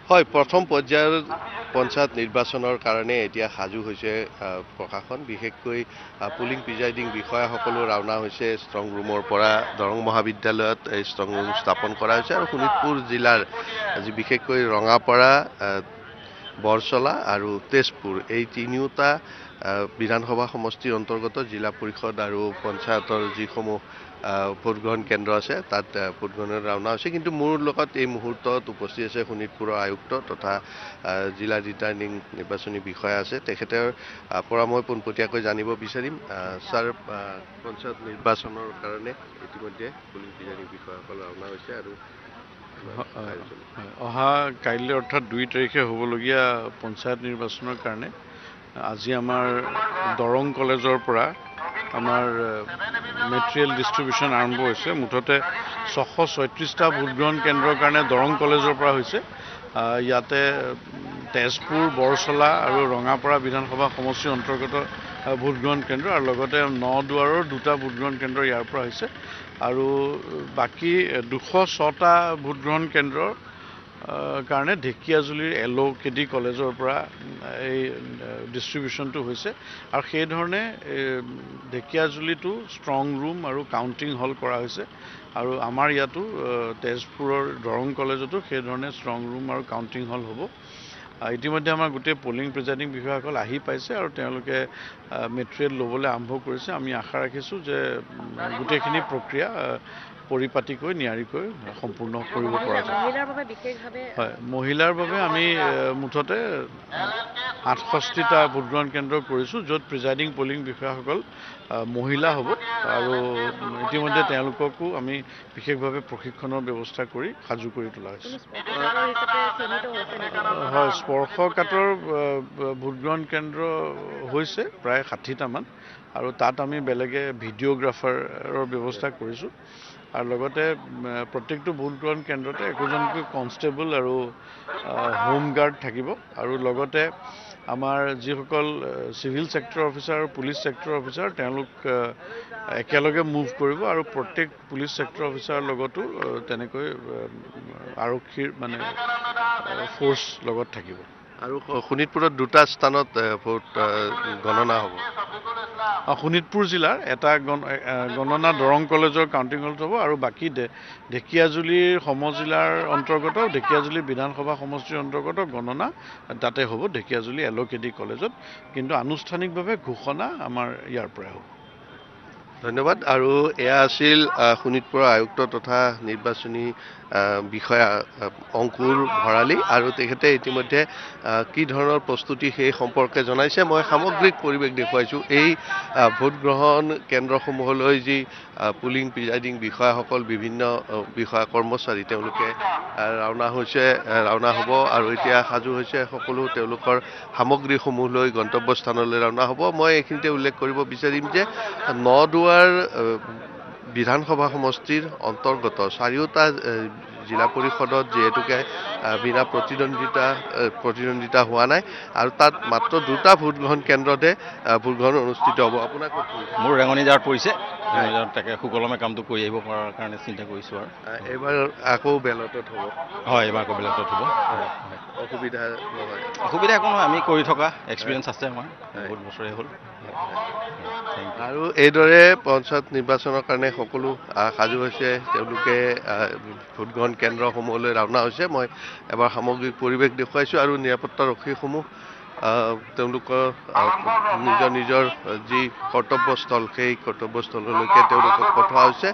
হয়, প্ৰথম পৰ্যায়ৰ পঞ্চায়ত নিৰ্বাচনৰ কাৰণে এতিয়া সাজু হৈছে প্ৰশাসন, বিশেষকৈ পুলিং প্ৰিজাইডিং বিষয়াসকলো ৰাওনা হৈছে ষ্ট্ৰং ৰুমৰ পৰা। দৰং মহাবিদ্যালয়ত এই ষ্ট্ৰং ৰুম স্থাপন কৰা হৈছে আৰু শোণিতপুৰ জিলাৰ আজি বিশেষকৈ ৰঙাপাৰা, বৰচলা আৰু তেজপুৰ এই তিনিওটা বিধানসভা সমষ্টিৰ অন্তৰ্গত জিলা পৰিষদ আৰু পঞ্চায়তৰ যিসমূহ ভোটগ্ৰহণ কেন্দ্ৰ আছে তাত ভোটগ্ৰহণৰ ৰাওনা হৈছে। কিন্তু মোৰ লগত এই মুহূৰ্তত উপস্থিত আছে শোণিতপুৰৰ আয়ুক্ত তথা জিলা ৰিটাৰ্ণিং নিৰ্বাচনী বিষয়া আছে। তেখেতৰ পৰা মই পোনপটীয়াকৈ জানিব বিচাৰিম। ছাৰ, পঞ্চায়ত নিৰ্বাচনৰ কাৰণে ইতিমধ্যে পুলিং প্ৰিজাইডিং বিষয়াসকল ৰাওনা হৈছে আৰু অহা কাইলৈ অৰ্থাৎ 2 তাৰিখে হ'বলগীয়া পঞ্চায়ত নিৰ্বাচনৰ কাৰণে আজি আমাৰ দৰং কলেজৰ পৰা আমাৰ মেটেৰিয়েল ডিষ্ট্ৰিবিউশ্যন আৰম্ভ হৈছে। মুঠতে 636টা ভোটগ্ৰহণ কেন্দ্ৰৰ কাৰণে দৰং কলেজৰ পৰা হৈছে। ইয়াতে তেজপুৰ, বৰচলা আৰু ৰঙাপাৰা বিধানসভা সমষ্টিৰ অন্তৰ্গত ভোটগ্ৰহণ কেন্দ্ৰ আৰু লগতে নদুৱাৰৰ 2টা ভোটগ্ৰহণ কেন্দ্ৰ ইয়াৰ পৰা হৈছে আৰু বাকী 206টা ভোটগ্ৰহণ কেন্দ্ৰৰ কাৰণে ঢেকিয়াজুলিৰ LOKD কলেজৰ পৰা এই ডিষ্ট্ৰিবিউশ্যনটো হৈছে আৰু সেইধৰণে ঢেকিয়াজুলিতো ষ্ট্ৰং ৰুম আৰু কাউণ্টিং হল কৰা হৈছে আৰু আমাৰ ইয়াতো তেজপুৰৰ দৰং কলেজতো সেইধৰণে ষ্ট্ৰং ৰুম আৰু কাউণ্টিং হল হ'ব। ইতিমধ্যে আমাৰ গোটেই পুলিং প্ৰিজাইডিং বিষয়াসকল আহি পাইছে আৰু তেওঁলোকে মেটেৰিয়েল ল'বলৈ আৰম্ভ কৰিছে। আমি আশা ৰাখিছোঁ যে গোটেইখিনি প্ৰক্ৰিয়া পৰিপাটিকৈ নিয়াৰিকৈ সম্পূৰ্ণ কৰিব পৰা যায়। হয়, মহিলাৰ বাবে আমি মুঠতে 68টা ভোটগ্ৰহণ কেন্দ্ৰ কৰিছোঁ, য'ত প্ৰিজাইডিং পুলিং বিষয়াসকল মহিলা হ'ব আৰু ইতিমধ্যে তেওঁলোককো আমি বিশেষভাৱে প্ৰশিক্ষণৰ ব্যৱস্থা কৰি সাজু কৰি তোলা হৈছে। হয়, স্পৰ্শকাতৰ ভোটগ্ৰহণ কেন্দ্ৰ হৈছে প্ৰায় 60টামান আৰু তাত আমি বেলেগে ভিডিঅ'গ্ৰাফাৰৰ ব্যৱস্থা কৰিছোঁ আৰু লগতে প্ৰত্যেকটো ভোটগ্ৰহণ কেন্দ্ৰতে একোজনকৈ কনষ্টেবল আৰু হোম গাৰ্ড থাকিব আৰু লগতে আমাৰ যিসকল চিভিল ছেক্টৰ অফিচাৰ আৰু পুলিচ ছেক্টৰ অফিচাৰ তেওঁলোক একেলগে মুভ কৰিব আৰু প্ৰত্যেক পুলিচ ছেক্টৰ অফিচাৰৰ লগতো তেনেকৈ আৰক্ষীৰ মানে ফ'ৰ্চ লগত থাকিব। আৰু শোণিতপুৰত 2টা স্থানত ভোট গণনা হ'ব। শোণিতপুৰ জিলাৰ এটা গণনা দৰং কলেজৰ কাউণ্টিং হলত হ'ব আৰু বাকী ঢেকিয়াজুলিৰ সমজিলাৰ অন্তৰ্গত ঢেকিয়াজুলি বিধানসভা সমষ্টিৰ অন্তৰ্গত গণনা তাতে হ'ব ঢেকিয়াজুলি LOKD কলেজত, কিন্তু আনুষ্ঠানিকভাৱে ঘোষণা আমাৰ ইয়াৰ পৰাই হ'ব। ধন্যবাদ। আৰু এয়া আছিল শোণিতপুৰৰ আয়ুক্ত তথা নিৰ্বাচনী বিষয়া অংকুৰ ভৰালী আৰু তেখেতে ইতিমধ্যে কি ধৰণৰ প্ৰস্তুতি সেই সম্পৰ্কে জনাইছে। মই সামগ্ৰিক পৰিৱেশ দেখুৱাইছোঁ। এই ভোটগ্ৰহণ কেন্দ্ৰসমূহলৈ যি পুলিং প্ৰিজাইডিং বিষয়াসকল বিভিন্ন বিষয়া কৰ্মচাৰী তেওঁলোকে ৰাওনা হ'ব আৰু এতিয়া সাজু হৈছে সকলো তেওঁলোকৰ সামগ্ৰীসমূহ লৈ গন্তব্যস্থানলৈ ৰাওনা হ'ব। মই এইখিনিতে উল্লেখ কৰিব বিচাৰিম যে নদুৱাৰ বিধানসভা সমষ্টিৰ অন্তৰ্গত 4টা জিলা পৰিষদত যিহেতুকে বিনা প্ৰতিদ্বন্দ্বিতা হোৱা নাই আৰু তাত মাত্ৰ 2টা ভোটগ্ৰহণ কেন্দ্ৰতে ভোটগ্ৰহণ অনুষ্ঠিত হ'ব। আপোনাক মোৰ ৰেঙনিজাৰত পৰিছে, তাকে সুকলমে কামটো কৰি আহিব পৰাৰ কাৰণে চিন্তা কৰিছোঁ আৰু এইবাৰ আকৌ বেলটত হ'ব। হয়, এইবাৰ আকৌ বেলটত হ'ব। অসুবিধা নহয়? অসুবিধা একো নহয়, আমি কৰি থকা এক্সপিৰিয়েঞ্চ আছে আমাৰ, বহুত বছৰে হ'ল। আৰু এইদৰে পঞ্চায়ত নিৰ্বাচনৰ কাৰণে সকলো সাজু হৈছে, তেওঁলোকে ভোটগ্ৰহণ কেন্দ্ৰসমূহলৈ ৰাওনা হৈছে। মই এবাৰ সামগ্ৰিক পৰিৱেশ দেখুৱাইছোঁ আৰু নিৰাপত্তাৰক্ষীসমূহ তেওঁলোকৰ নিজৰ যি কৰ্তব্যস্থল সেই কৰ্তব্যস্থললৈকে তেওঁলোকক পঠোৱা হৈছে।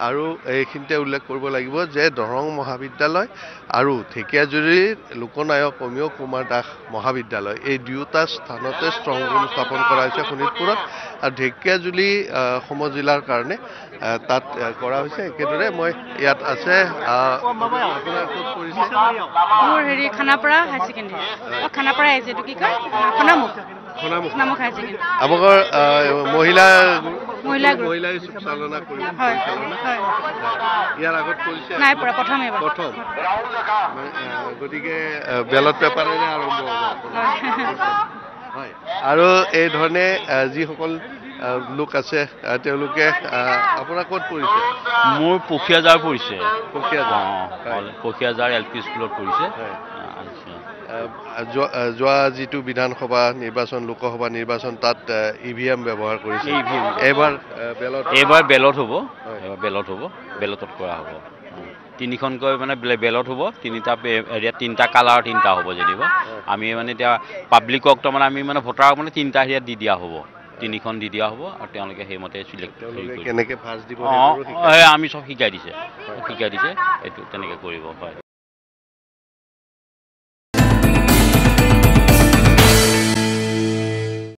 আৰু এইখিনিতে উল্লেখ কৰিব লাগিব যে দৰং মহাবিদ্যালয় আৰু ঢেকিয়াজুলিৰ লোকনায়ক অমীয় কুমাৰ দাস মহাবিদ্যালয় এই 2টা স্থানতে ষ্ট্ৰং ৰুম স্থাপন কৰা হৈছে শোণিতপুৰত আৰু ঢেকিয়াজুলি সমজিলাৰ কাৰণে তাত কৰা হৈছে। একেদৰে মই ইয়াত আছে আপোনাৰ ক'ত পৰিছে? মোৰ খানাপাৰা হাই ছেকেণ্ডেৰী, খানাপাৰা এইটো কি কয় খনামুখ হাই ছেকেণ্ডেৰী। আপোনালোকৰ মহিলা চালনা কৰিব ইয়াৰ আগত কৰিছে? নাই পৰা, প্ৰথম গতিকে বেলট পেপাৰেৰে আৰম্ভ হ'ব। হয়, আৰু এই ধৰণে যিসকল লোক আছে তেওঁলোকে আপোনাৰ ক'ত পৰিছে? মোৰ পখিয়াজাৰ পৰিছে। পখিয়াজাৰ পখিয়াজাৰ LP স্কুলত পৰিছে। যোৱা যিটো বিধানসভা নিৰ্বাচন লোকসভা নিৰ্বাচন তাত EVM ব্যৱহাৰ কৰিছে এইবাৰ বেলট হ'ব বেলটত কৰা হ'ব তিনিখনকৈ মানে বেলট হ'ব তিনিটা এৰিয়াত তিনিটা কালাৰ তিনিটা হ'ব যেনিবা আমি মানে এতিয়া পাব্লিকক তাৰমানে আমি মানে ভোটাৰক মানে তিনিটা এৰিয়াত দি দিয়া হ'ব তিনিখন দি দিয়া হ'ব আৰু তেওঁলোকে সেইমতে চিলেক্ট কেনেকৈ ফাৰ্ষ্ট দিব আমি চব শিকাই দিছে এইটো তেনেকৈ কৰিব হয়